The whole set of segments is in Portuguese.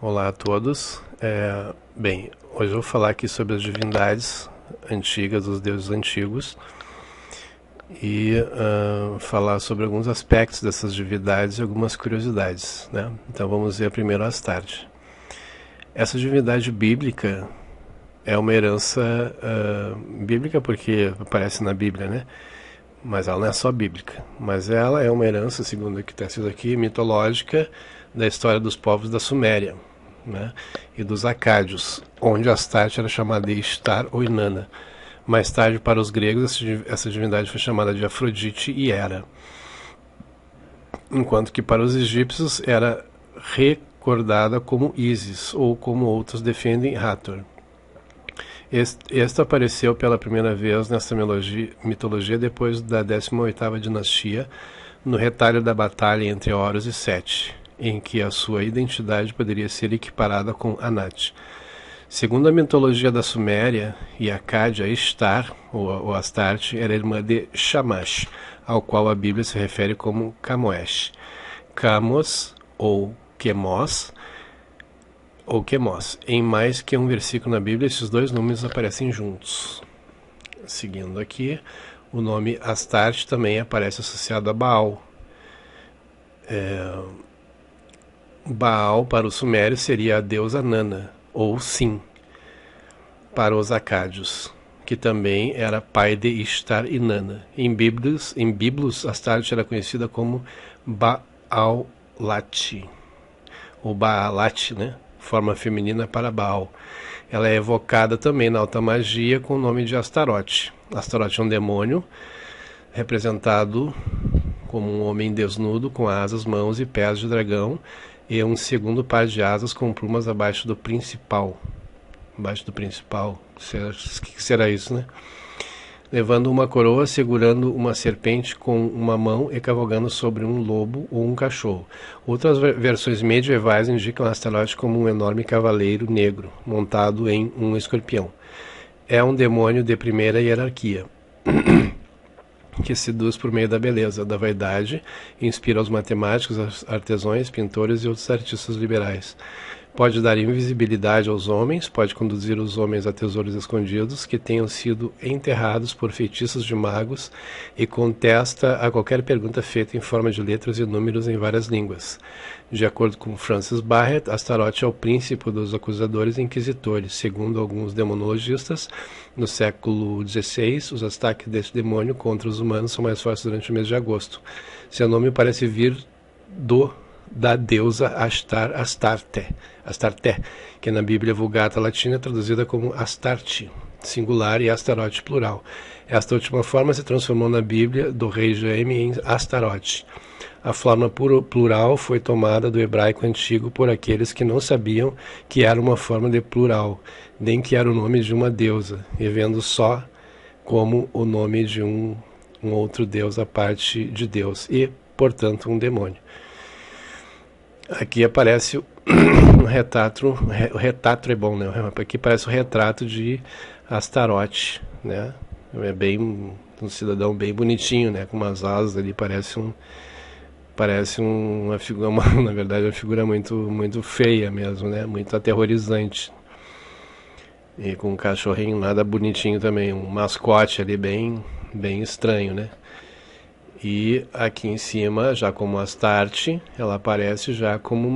Olá a todos. Bem, hoje eu vou falar aqui sobre as divindades antigas, os deuses antigos, e falar sobre alguns aspectos dessas divindades e algumas curiosidades, né? Então vamos ver primeiro Astarte. Essa divindade bíblica é uma herança bíblica porque aparece na Bíblia, né? Mas ela não é só bíblica, mas ela é uma herança, segundo o que está escrito aqui, mitológica da história dos povos da Suméria, né, e dos Acádios, onde Astarte era chamada de Ishtar ou Inanna. Mais tarde, para os gregos, essa divindade foi chamada de Afrodite e Hera, enquanto que para os egípcios era recordada como Ísis, ou como outros defendem, Hathor. Este apareceu pela primeira vez nessa mitologia depois da 18ª dinastia, no retalho da batalha entre Horus e Sete, em que a sua identidade poderia ser equiparada com Anat. Segundo a mitologia da Suméria e Acádia, Ishtar, ou Astarte, era irmã de Shamash, ao qual a Bíblia se refere como Camoesh. Camos, ou Quemos, Em mais que um versículo na Bíblia, esses dois nomes aparecem juntos. Seguindo aqui, o nome Astarte também aparece associado a Baal. Baal, para os sumérios, seria a deusa Nana, ou Sim, para os acádios, que também era pai de Ishtar e Nana. Em Biblos, Astarte era conhecida como Baal-Lati, ou Baalat, né? Forma feminina para Baal. Ela é evocada também na alta magia com o nome de Astarote. Astarote é um demônio representado como um homem desnudo com asas, mãos e pés de dragão e um segundo par de asas com plumas abaixo do principal. Abaixo do principal, o que será isso, né? Levando uma coroa, segurando uma serpente com uma mão e cavalgando sobre um lobo ou um cachorro. Outras versões medievais indicam Astarote como um enorme cavaleiro negro, montado em um escorpião. É um demônio de primeira hierarquia, que seduz por meio da beleza, da vaidade, e inspira os matemáticos, artesãos, pintores e outros artistas liberais. Pode dar invisibilidade aos homens, pode conduzir os homens a tesouros escondidos que tenham sido enterrados por feitiços de magos e contesta a qualquer pergunta feita em forma de letras e números em várias línguas. De acordo com Francis Barrett, Astarote é o príncipe dos acusadores e inquisitores. Segundo alguns demonologistas, no século XVI, os ataques deste demônio contra os humanos são mais fortes durante o mês de agosto. Seu nome parece vir da deusa Astarte, que na Bíblia Vulgata Latina é traduzida como Astarte, singular, e Astarote, plural. Esta última forma se transformou na Bíblia do rei Jaime em Astarote. A forma plural foi tomada do hebraico antigo por aqueles que não sabiam que era uma forma de plural, nem que era o nome de uma deusa, e vendo só como o nome de um outro deus à parte de Deus, e, portanto, um demônio. Aqui aparece o retrato é bom, né? Aqui parece o retrato de Astarote, né? É bem um cidadão bem bonitinho, né? Com umas asas ali, parece uma figura, na verdade, uma figura muito feia mesmo, né? Muito aterrorizante. E com um cachorrinho nada bonitinho também, um mascote ali bem estranho, né? E aqui em cima, já como Astarte, ela aparece já como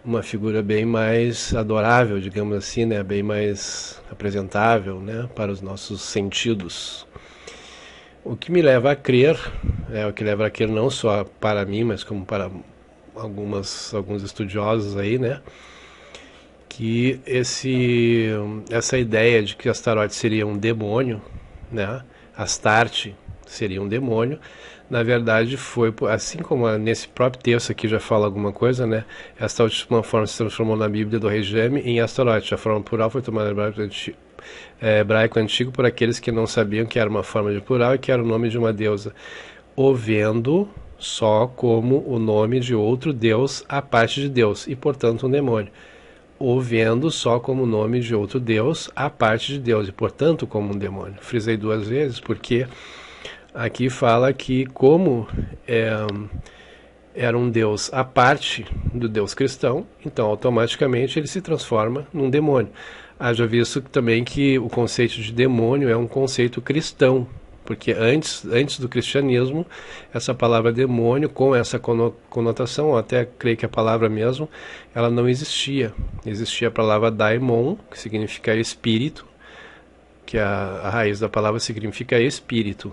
uma figura bem mais adorável, digamos assim, né? Bem mais apresentável, né? Para os nossos sentidos. O que me leva a crer, o que leva a crer não só para mim, mas como para alguns estudiosos aí, né? Que essa ideia de que Astarote seria um demônio, né? Astarte seria um demônio, na verdade foi, assim como nesse próprio texto aqui já fala alguma coisa, né? Esta última forma se transformou na Bíblia do rei Jaime em Astarote. A forma plural foi tomada do hebraico antigo por aqueles que não sabiam que era uma forma de plural e que era o nome de uma deusa, o vendo só como o nome de outro deus à parte de Deus, e portanto um demônio. O vendo só como o nome de outro deus à parte de Deus, e portanto como um demônio. Frisei duas vezes porque aqui fala que como era um deus à parte do deus cristão, então automaticamente ele se transforma num demônio. Haja visto também que o conceito de demônio é um conceito cristão, porque antes do cristianismo, essa palavra demônio, com essa conotação, ou até creio que a palavra mesmo, ela não existia. Existia a palavra daimon, que significa espírito, que a raiz da palavra significa espírito,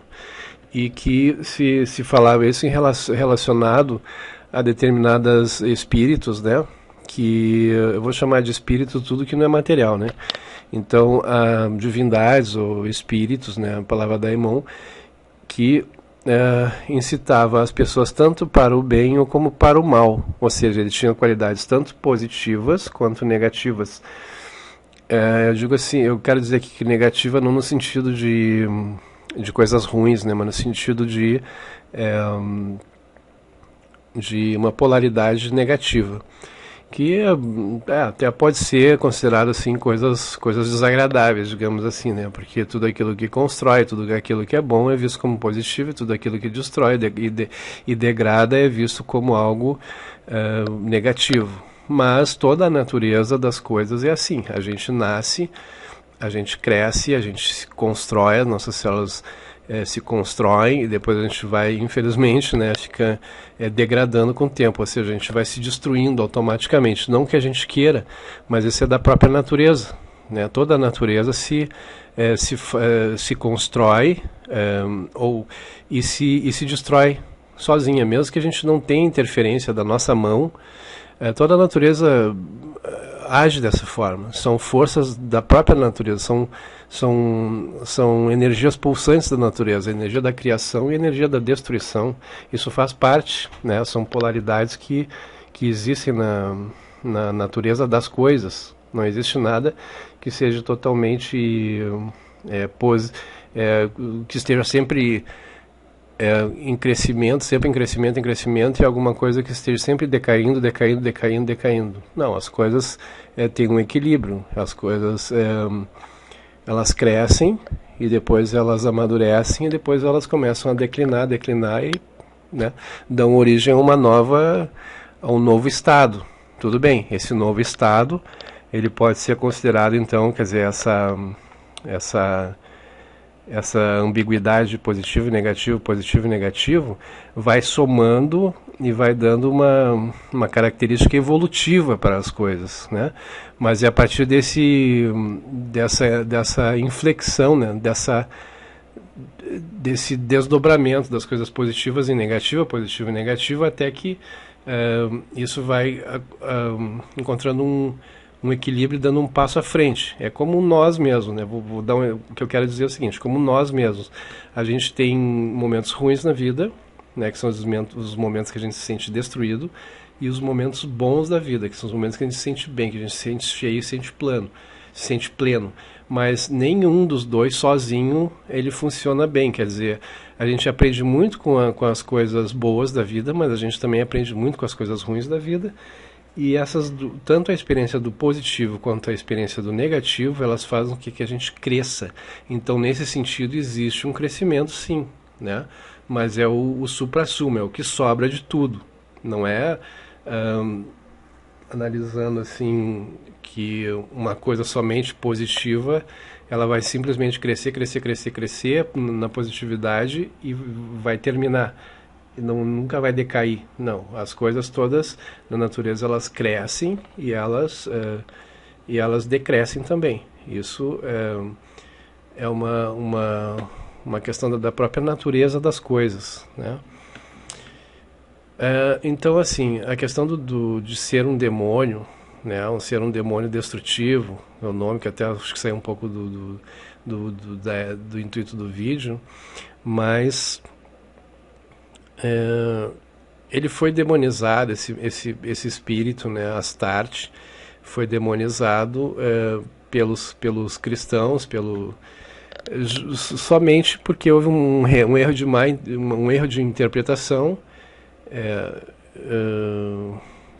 e que se falava isso em relacionado a determinados espíritos, né? Que eu vou chamar de espírito tudo que não é material, né? Então, divindades ou espíritos, né, a palavra daimon, que incitava as pessoas tanto para o bem ou como para o mal, ou seja, ele tinha qualidades tanto positivas quanto negativas. Eu digo assim, eu quero dizer que negativa não no sentido de coisas ruins, né, mas no sentido de uma polaridade negativa, que até pode ser considerado assim coisas desagradáveis, digamos assim, né? Porque tudo aquilo que constrói, tudo aquilo que é bom é visto como positivo, e tudo aquilo que destrói e degrada é visto como algo negativo. Mas toda a natureza das coisas é assim. A gente nasce, a gente cresce, a gente se constrói, as nossas células se constroem e depois a gente vai, infelizmente, né, fica degradando com o tempo, ou seja, a gente vai se destruindo automaticamente, não que a gente queira, mas isso é da própria natureza, né? Toda a natureza se constrói e se destrói sozinha, mesmo que a gente não tenha interferência da nossa mão. Toda a natureza age dessa forma. São forças da própria natureza, são energias pulsantes da natureza, a energia da criação e a energia da destruição. Isso faz parte, né? São polaridades que existem na natureza das coisas. Não existe nada que seja totalmente que esteja sempre em crescimento, sempre em crescimento, e alguma coisa que esteja sempre decaindo. Não, as coisas têm um equilíbrio. As coisas elas crescem e depois elas amadurecem e depois elas começam a declinar e, né, dão origem a um novo estado. Tudo bem, esse novo estado ele pode ser considerado, então, quer dizer, essa ambiguidade de positivo e negativo, vai somando e vai dando uma característica evolutiva para as coisas, né? Mas é a partir dessa inflexão, né? Desse desdobramento das coisas positivas e negativas, positivo e negativo, até que isso vai encontrando um equilíbrio, dando um passo à frente. É como nós mesmos, né? Vou dar o que eu quero dizer é o seguinte: como nós mesmos, a gente tem momentos ruins na vida, né? Que são os momentos que a gente se sente destruído, e os momentos bons da vida, que são os momentos que a gente se sente bem, que a gente se sente cheio, se sente pleno. Mas nenhum dos dois sozinho ele funciona bem. Quer dizer, a gente aprende muito com as coisas boas da vida, mas a gente também aprende muito com as coisas ruins da vida. E tanto a experiência do positivo quanto a experiência do negativo, elas fazem com que a gente cresça. Então, nesse sentido, existe um crescimento, sim, né? Mas é o supra-sumo, é o que sobra de tudo. Não é analisando assim que uma coisa somente positiva, ela vai simplesmente crescer na positividade e vai terminar. Nunca vai decair, não. As coisas todas na natureza elas crescem e elas decrescem também. Isso é uma questão da própria natureza das coisas, né? Então, assim, a questão de ser um demônio, né? Ser um demônio destrutivo, é o nome que até acho que saiu um pouco do intuito do vídeo, mas ele foi demonizado, esse espírito, né, Astarte, foi demonizado pelos cristãos, somente porque houve um erro de interpretação.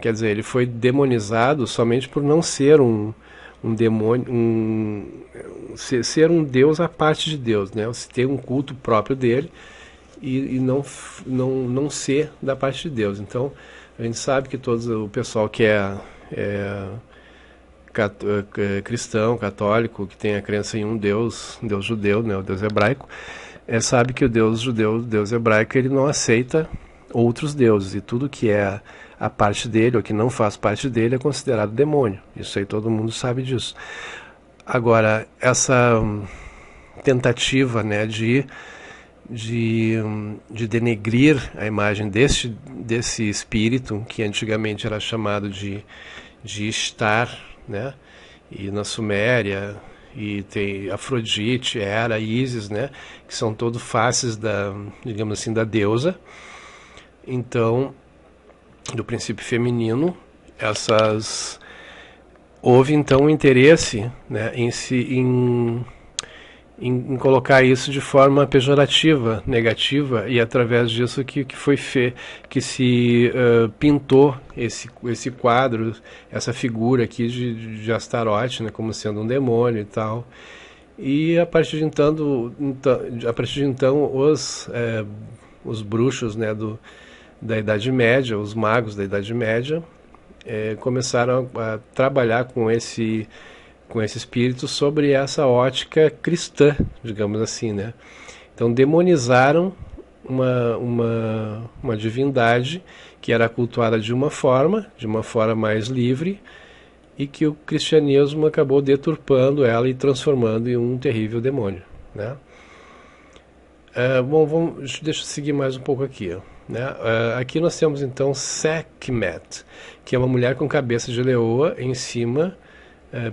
Quer dizer, ele foi demonizado somente por não ser um demônio, ser um deus à parte de Deus, né? Ter um culto próprio dele. e não ser da parte de Deus. Então, a gente sabe que todo o pessoal que é cristão, católico, que tem a crença em um Deus judeu, né, o Deus hebraico, sabe que o Deus judeu, o Deus hebraico, ele não aceita outros deuses, e tudo que é a parte dele, ou que não faz parte dele, é considerado demônio. Isso aí todo mundo sabe disso. Agora, essa tentativa, né, de denegrir a imagem desse espírito, que antigamente era chamado de Ishtar, né, e na Suméria, e tem Afrodite, Hera, Ísis, né, que são todos faces digamos assim, da deusa. Então, do princípio feminino, houve então um interesse, né, em colocar isso de forma pejorativa, negativa, e através disso que se pintou esse quadro, essa figura aqui de Astarote, né, como sendo um demônio e tal. E a partir de então os bruxos, né, da Idade Média, os magos da Idade Média, começaram a trabalhar com esse espírito sobre essa ótica cristã, digamos assim, né? Então demonizaram uma divindade que era cultuada de uma forma mais livre, e que o cristianismo acabou deturpando ela e transformando em um terrível demônio, né? Bom, deixa eu seguir mais um pouco aqui, né? Aqui nós temos então Sekhmet, que é uma mulher com cabeça de leoa em cima.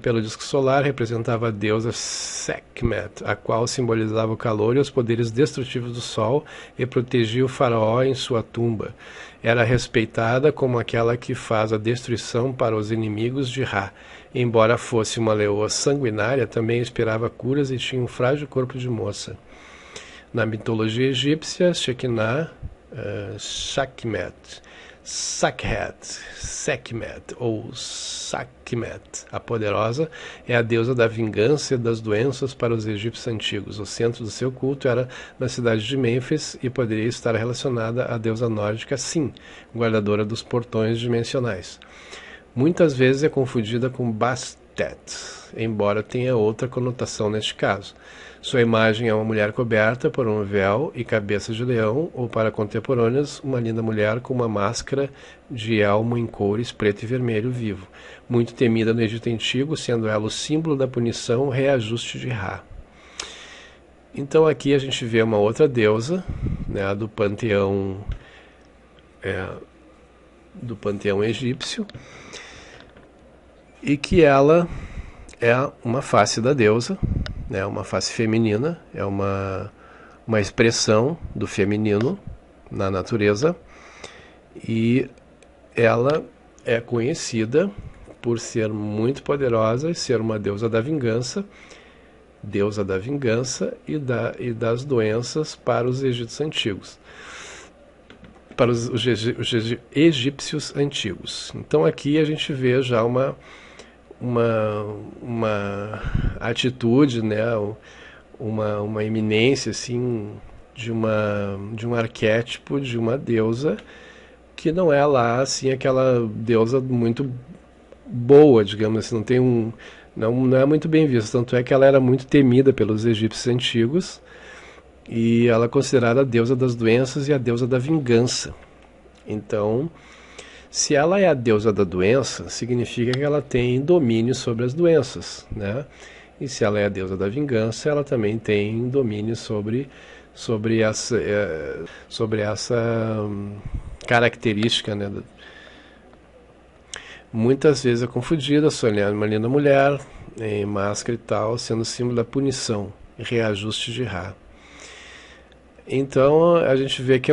Pelo disco solar, representava a deusa Sekhmet, a qual simbolizava o calor e os poderes destrutivos do sol, e protegia o faraó em sua tumba. Era respeitada como aquela que faz a destruição para os inimigos de Ra. Embora fosse uma leoa sanguinária, também inspirava curas e tinha um frágil corpo de moça. Na mitologia egípcia, Shekinah, Sekhmet ou Sekhmet, a poderosa, é a deusa da vingança e das doenças para os egípcios antigos. O centro do seu culto era na cidade de Mênfis e poderia estar relacionada à deusa nórdica Sin, guardadora dos portões dimensionais. Muitas vezes é confundida com Bastet, embora tenha outra conotação neste caso. Sua imagem é uma mulher coberta por um véu e cabeça de leão, ou para contemporâneas, uma linda mulher com uma máscara de elmo em cores preto e vermelho vivo, muito temida no Egito Antigo, sendo ela o símbolo da punição, reajuste de Ra. Então aqui a gente vê uma outra deusa, né, do panteão egípcio, e que ela é uma face da deusa, né, uma face feminina, é uma expressão do feminino na natureza, e ela é conhecida por ser muito poderosa e ser uma deusa da vingança e das doenças para os egípcios antigos, para os egípcios antigos. Então aqui a gente vê já uma atitude, né, uma iminência assim de um arquétipo de uma deusa que não é lá assim aquela deusa muito boa, digamos assim, não é muito bem vista, tanto é que ela era muito temida pelos egípcios antigos, e ela é considerada a deusa das doenças e a deusa da vingança. Então, se ela é a deusa da doença, significa que ela tem domínio sobre as doenças, né? E se ela é a deusa da vingança, ela também tem domínio sobre essa característica, né? Muitas vezes é confundida, sonhando uma linda mulher em máscara e tal, sendo símbolo da punição e reajuste de Ra. Então a gente vê que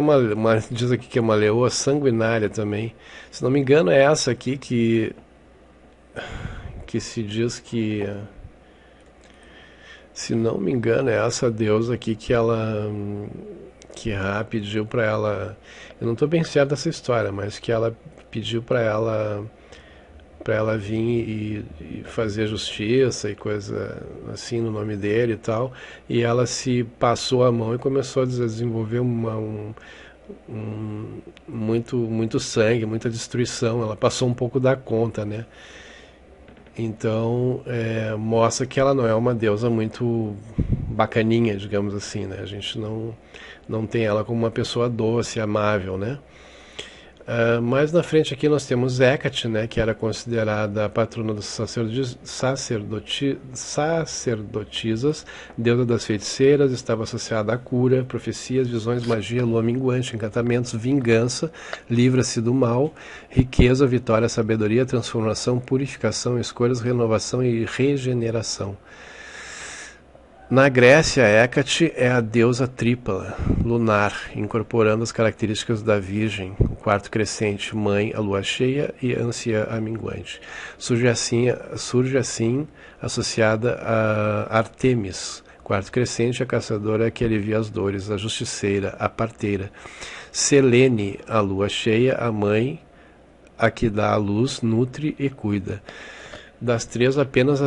diz aqui que é uma leoa sanguinária também. Se não me engano é essa aqui que se diz que, se não me engano é essa deusa aqui que Ra pediu para ela. Eu não estou bem certo dessa história, mas que ela pediu para ela para ela vir e fazer justiça e coisa assim no nome dele e tal. E ela se passou a mão e começou a desenvolver muito sangue, muita destruição. Ela passou um pouco da conta, né? Então, mostra que ela não é uma deusa muito bacaninha, digamos assim, né? A gente não tem ela como uma pessoa doce, amável, né? Mais na frente aqui nós temos Hecate, né, que era considerada a patrona dos sacerdotisas, deusa das feiticeiras, estava associada à cura, profecias, visões, magia, lua minguante, encantamentos, vingança, livra-se do mal, riqueza, vitória, sabedoria, transformação, purificação, escolhas, renovação e regeneração. Na Grécia, Hecate é a deusa tripla, lunar, incorporando as características da Virgem, o quarto crescente, mãe, a lua cheia e anciã, a minguante. Surge assim associada a Artemis, quarto crescente, a caçadora que alivia as dores, a justiceira, a parteira. Selene, a lua cheia, a mãe, a que dá a luz, nutre e cuida. Das três, apenas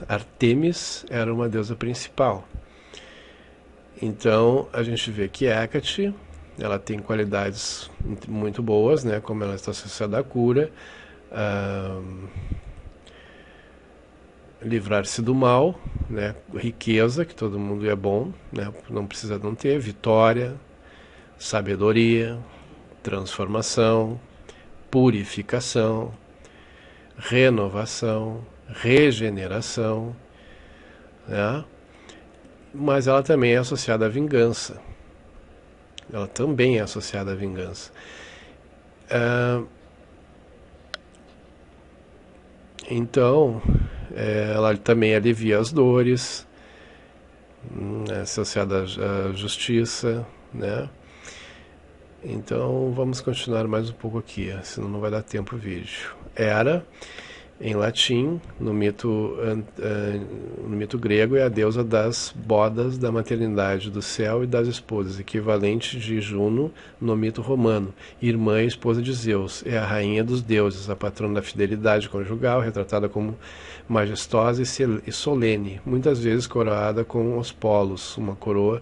Artemis era uma deusa principal. Então, a gente vê que Hecate, ela tem qualidades muito boas, né? Como ela está associada à cura, livrar-se do mal, né? Riqueza, que todo mundo é bom, né? Não precisa não ter, vitória, sabedoria, transformação, purificação, renovação, regeneração, né? Mas ela também é associada à vingança. Ela também é associada à vingança. Então, ela também alivia as dores, é associada à justiça, né? Então, vamos continuar mais um pouco aqui, senão não vai dar tempo o vídeo. Hera, em latim, no mito grego, é a deusa das bodas, da maternidade, do céu e das esposas, equivalente de Juno no mito romano. Irmã e esposa de Zeus, é a rainha dos deuses, a patrona da fidelidade conjugal, retratada como majestosa e solene, muitas vezes coroada com os polos, uma coroa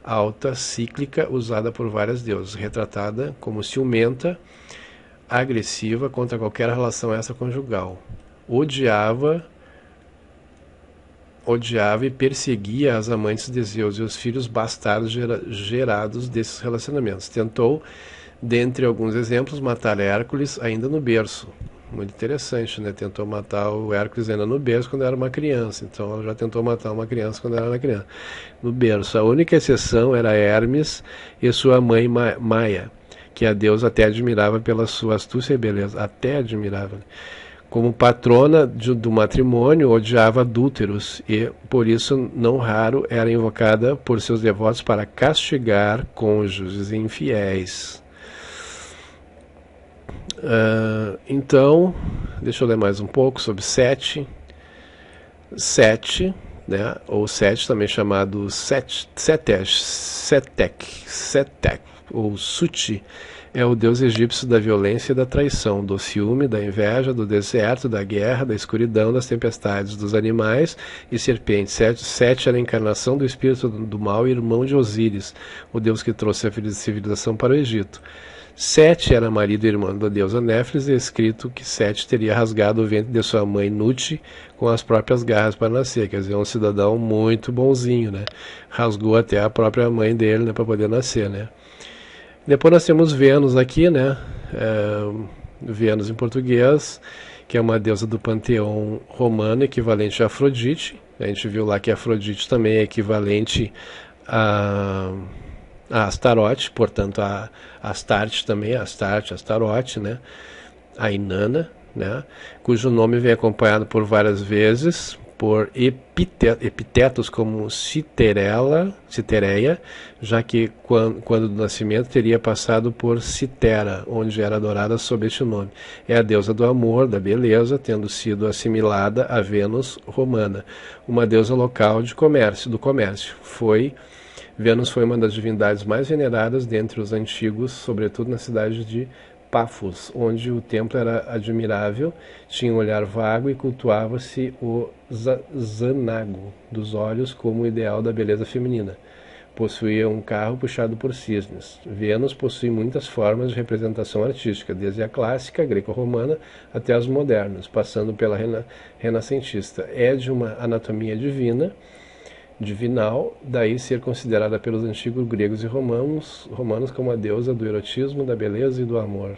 alta, cíclica, usada por várias deusas, retratada como ciumenta, agressiva contra qualquer relação extraconjugal. Odiava e perseguia as amantes de Zeus e os filhos bastardos gerados desses relacionamentos. Tentou, dentre alguns exemplos, matar Hércules ainda no berço. Muito interessante, né? Tentou matar o Hércules ainda no berço quando era uma criança. Então ela já tentou matar uma criança quando era uma criança. No berço. A única exceção era Hermes e sua mãe Maia, que a deusa até admirava pela sua astúcia e beleza. Até admirava. Como patrona do matrimônio, odiava adúlteros e, por isso, não raro, era invocada por seus devotos para castigar cônjuges infiéis. Então, deixa eu ler mais um pouco sobre Sete. Sete, né, ou Sete, também chamado Setek, ou Suti, é o deus egípcio da violência e da traição, do ciúme, da inveja, do deserto, da guerra, da escuridão, das tempestades, dos animais e serpentes. Sete era a encarnação do espírito do mal e irmão de Osíris, o deus que trouxe a civilização para o Egito. Sete era marido e irmão da deusa Néfris, e é escrito que Sete teria rasgado o ventre de sua mãe Nuti com as próprias garras para nascer. Quer dizer, um cidadão muito bonzinho, né? Rasgou até a própria mãe dele, né, para poder nascer, né? Depois nós temos Vênus aqui, né? Vênus em português, que é uma deusa do panteão romano, equivalente a Afrodite. A gente viu lá que Afrodite também é equivalente a Astarote, portanto a Astarte também, Astarote, né? A Inanna, né? Cujo nome vem acompanhado por várias vezes por epitetos como Citereia, já que quando do nascimento teria passado por Citera, onde era adorada sob este nome. É a deusa do amor, da beleza, tendo sido assimilada a Vênus romana, uma deusa local do comércio. Vênus foi uma das divindades mais veneradas dentre os antigos, sobretudo na cidade de Pafos, onde o templo era admirável, tinha um olhar vago e cultuava-se o zanago dos olhos como o ideal da beleza feminina. Possuía um carro puxado por cisnes. Vênus possui muitas formas de representação artística, desde a clássica, greco-romana, até as modernas, passando pela renascentista. É de uma anatomia divinal, daí ser considerada pelos antigos gregos e romanos como a deusa do erotismo, da beleza e do amor.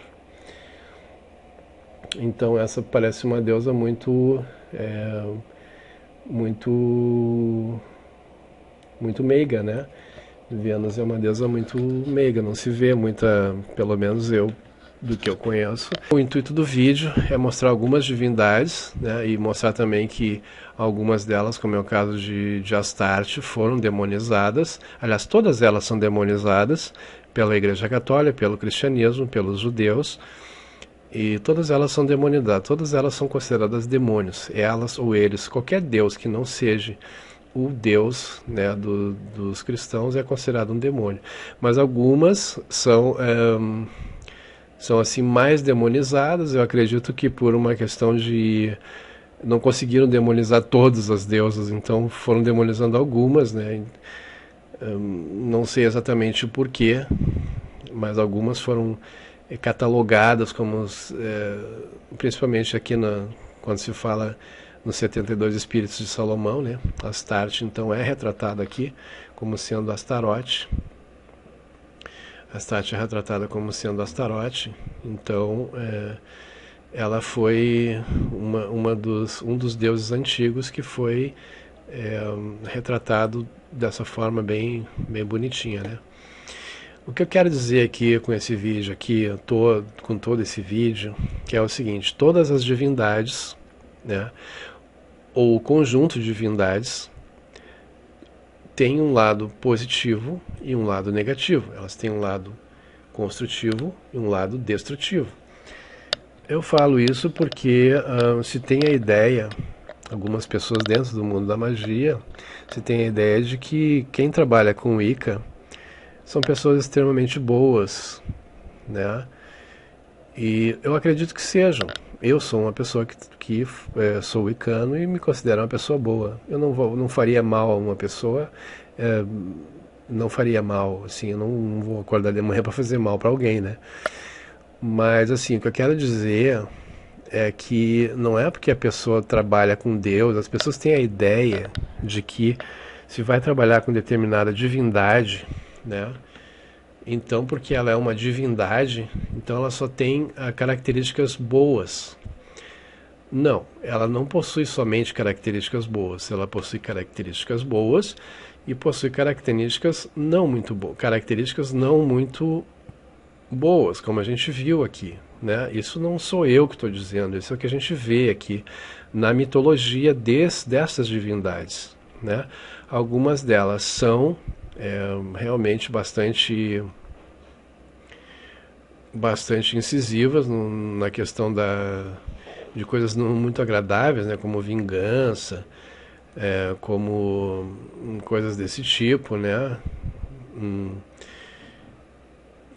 Então essa parece uma deusa muito meiga, né? Vênus é uma deusa muito meiga, não se vê muita, pelo menos eu, do que eu conheço. O intuito do vídeo é mostrar algumas divindades, né, e mostrar também que algumas delas, como é o caso de Astarte, foram demonizadas. Aliás, todas elas são demonizadas pela Igreja Católica, pelo cristianismo, pelos judeus, e todas elas são demonizadas, todas elas são consideradas demônios, elas ou eles. Qualquer deus que não seja o Deus, né, dos cristãos é considerado um demônio. Mas algumas são assim mais demonizadas. Eu acredito que por uma questão de não conseguiram demonizar todas as deusas, então foram demonizando algumas, né? Não sei exatamente o porquê, mas algumas foram catalogadas como principalmente aqui quando se fala nos 72 Espíritos de Salomão, né? Astarte, então, é retratada aqui como sendo Astarote. Astarte é retratada como sendo Astarote, então ela foi um dos deuses antigos que foi retratado dessa forma bem bonitinha, né? O que eu quero dizer aqui com esse vídeo aqui, com todo esse vídeo, que é o seguinte: todas as divindades, né, ou o conjunto de divindades, tem um lado positivo e um lado negativo. Elas têm um lado construtivo e um lado destrutivo. Eu falo isso porque se tem a ideia, algumas pessoas dentro do mundo da magia, se tem a ideia de que quem trabalha com Wicca são pessoas extremamente boas, né? E eu acredito que sejam. Eu sou uma pessoa que sou wicano e me considero uma pessoa boa. Eu não faria mal a uma pessoa, não faria mal, assim, eu não vou acordar de manhã para fazer mal para alguém, né? Mas, assim, o que eu quero dizer é que não é porque a pessoa trabalha com Deus, as pessoas têm a ideia de que se vai trabalhar com determinada divindade, né? Então, porque ela é uma divindade, então ela só tem características boas. Não, ela não possui somente características boas, ela possui características boas e possui características não muito boas, como a gente viu aqui, né? Isso não sou eu que estou dizendo, isso é o que a gente vê aqui na mitologia dessas divindades, né? Algumas delas são realmente bastante incisivas na questão de coisas não muito agradáveis, né, como vingança, como coisas desse tipo, né?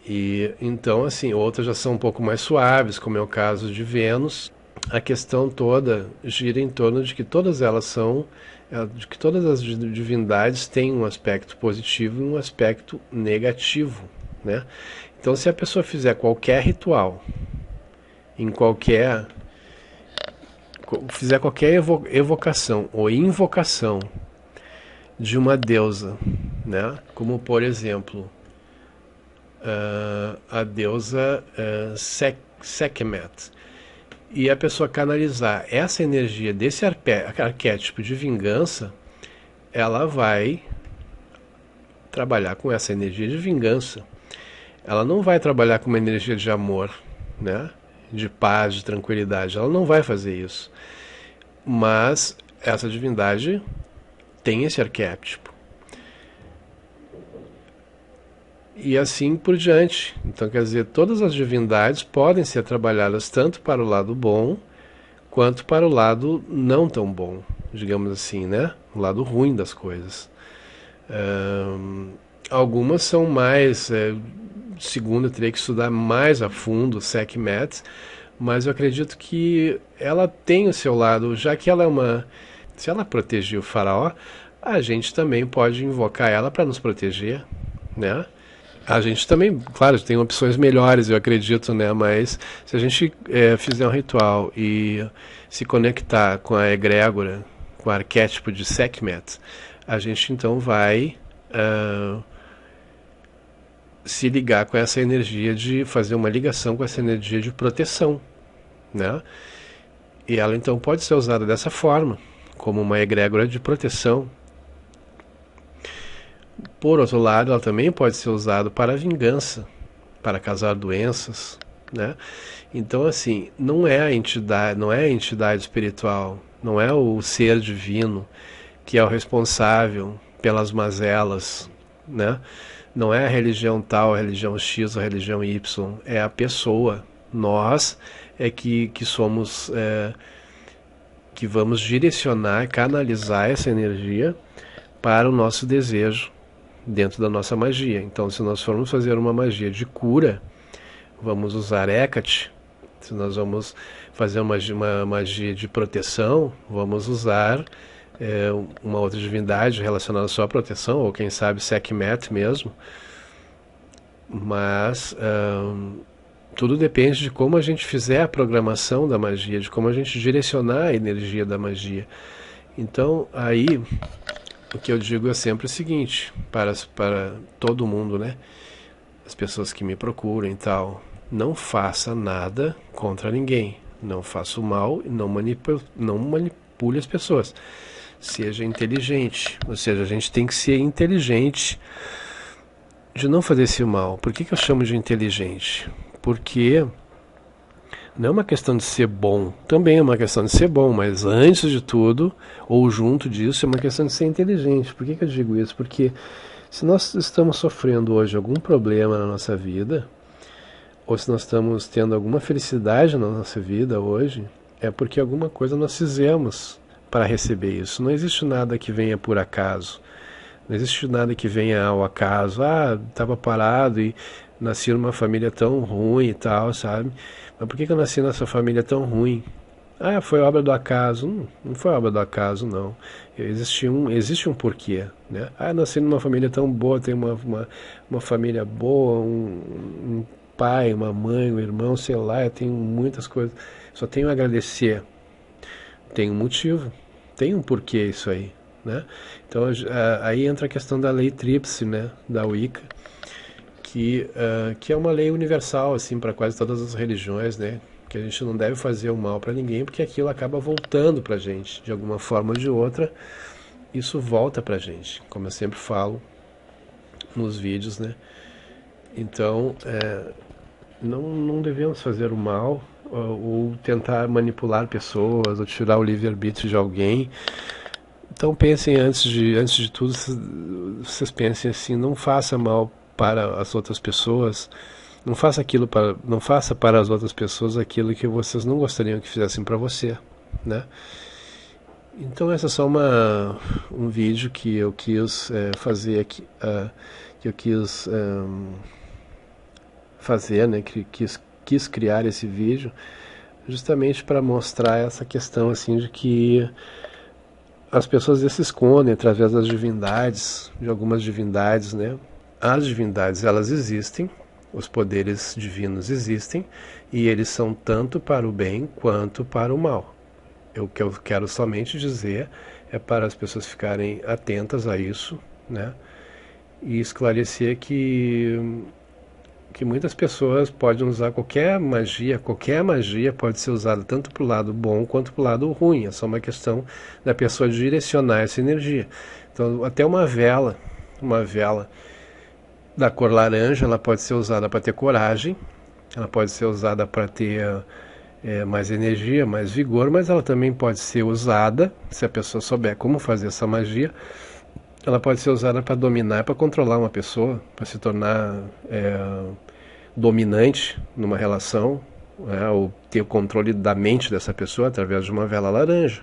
E então, assim, outras já são um pouco mais suaves, como é o caso de Vênus. A questão toda gira em torno de que todas as divindades têm um aspecto positivo e um aspecto negativo, né? Então, se a pessoa fizer qualquer ritual, fizer qualquer evocação ou invocação de uma deusa, né? Como, por exemplo, a deusa Sekhmet, e a pessoa canalizar essa energia desse arquétipo de vingança, ela vai trabalhar com essa energia de vingança. Ela não vai trabalhar com uma energia de amor, né? De paz, de tranquilidade. Ela não vai fazer isso. Mas essa divindade tem esse arquétipo. E assim por diante. Então, quer dizer, todas as divindades podem ser trabalhadas tanto para o lado bom quanto para o lado não tão bom, digamos assim, né? O lado ruim das coisas. Algumas são mais, segundo eu teria que estudar mais a fundo, Sekhmet, mas eu acredito que ela tem o seu lado, já que ela é uma... Se ela protegia o faraó, a gente também pode invocar ela para nos proteger, né? A gente também, claro, tem opções melhores, eu acredito, né? Mas se a gente fizer um ritual e se conectar com a egrégora, com o arquétipo de Sekhmet, a gente então vai se ligar com essa energia de fazer uma ligação com essa energia de proteção, né? E ela então pode ser usada dessa forma, como uma egrégora de proteção. Por outro lado, ela também pode ser usada para vingança, para causar doenças, né? Então, assim, não é a entidade espiritual, não é o ser divino que é o responsável pelas mazelas, né? Não é a religião tal, a religião X ou a religião Y, é a pessoa. Nós é que somos, que vamos direcionar, canalizar essa energia para o nosso desejo dentro da nossa magia. Então, se nós formos fazer uma magia de cura, vamos usar Hecate. Se nós vamos fazer uma magia de proteção, vamos usar uma outra divindade relacionada só à proteção, ou quem sabe Sekhmet mesmo. Mas tudo depende de como a gente fizer a programação da magia, de como a gente direcionar a energia da magia. Então, aí, o que eu digo é sempre o seguinte, para todo mundo, né? As pessoas que me procuram e tal, não faça nada contra ninguém. Não faça o mal e não manipule as pessoas. Seja inteligente. Ou seja, a gente tem que ser inteligente de não fazer esse mal. Por que eu chamo de inteligente? Porque não é uma questão de ser bom. Também é uma questão de ser bom, mas antes de tudo, ou junto disso, é uma questão de ser inteligente. Por que eu digo isso? Porque se nós estamos sofrendo hoje algum problema na nossa vida, ou se nós estamos tendo alguma felicidade na nossa vida hoje, é porque alguma coisa nós fizemos para receber isso. Não existe nada que venha por acaso. Não existe nada que venha ao acaso. Ah, estava parado e nasci numa família tão ruim e tal, sabe? Mas por que eu nasci nessa família tão ruim? Ah, foi obra do acaso. Não foi obra do acaso, não. Existe um porquê, né? Ah, nasci numa família tão boa, tem uma família boa, um pai, uma mãe, um irmão, sei lá, eu tenho muitas coisas. Só tenho a agradecer. Tem um motivo, tem um porquê isso aí, né? Então aí entra a questão da lei tríplice, né, da Wicca, que é uma lei universal assim para quase todas as religiões, né? Que a gente não deve fazer o mal para ninguém, porque aquilo acaba voltando para a gente de alguma forma ou de outra. Isso volta para a gente, como eu sempre falo nos vídeos, né? Então não devemos fazer o mal ou tentar manipular pessoas ou tirar o livre-arbítrio de alguém. Então pensem antes de tudo, vocês pensem assim, não faça mal para as outras pessoas, não faça para as outras pessoas aquilo que vocês não gostariam que fizessem para você, né? Então essa é só um vídeo que eu quis fazer aqui, que eu quis fazer, né? Que quis criar esse vídeo justamente para mostrar essa questão assim de que as pessoas se escondem através das divindades, de algumas divindades, né? As divindades, elas existem, os poderes divinos existem, e eles são tanto para o bem quanto para o mal. O que eu quero somente dizer é para as pessoas ficarem atentas a isso, né? E esclarecer que muitas pessoas podem usar qualquer magia pode ser usada tanto para o lado bom quanto para o lado ruim. É só uma questão da pessoa direcionar essa energia. Então, até uma vela da cor laranja, ela pode ser usada para ter coragem, ela pode ser usada para ter mais energia, mais vigor, mas ela também pode ser usada, se a pessoa souber como fazer essa magia, ela pode ser usada para dominar, para controlar uma pessoa, para se tornar dominante numa relação, né, ou ter o controle da mente dessa pessoa através de uma vela laranja,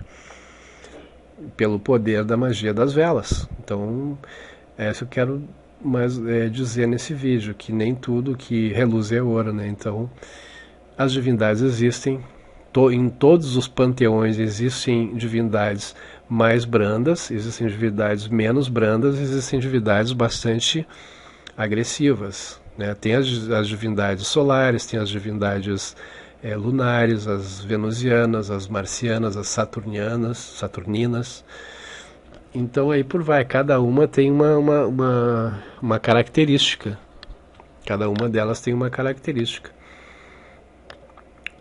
pelo poder da magia das velas. Então, é isso que eu quero dizer nesse vídeo que nem tudo que reluz é ouro, né? Então, as divindades existem, em todos os panteões existem divindades mais brandas, existem divindades menos brandas, existem divindades bastante agressivas, né? Tem as divindades solares, tem as divindades lunares, as venusianas, as marcianas, as saturninas. Então aí por vai, cada uma tem uma característica. Cada uma delas tem uma característica.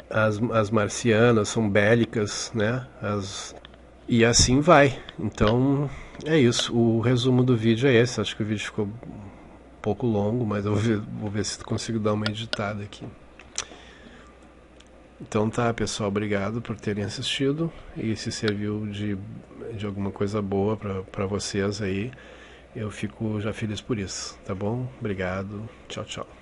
As marcianas são bélicas, né? E assim vai. Então é isso. O resumo do vídeo é esse. Acho que o vídeo ficou um pouco longo, mas eu vou ver se consigo dar uma editada aqui. Então tá, pessoal, obrigado por terem assistido. E se serviu de alguma coisa boa para vocês aí, eu fico já feliz por isso, tá bom? Obrigado, tchau, tchau.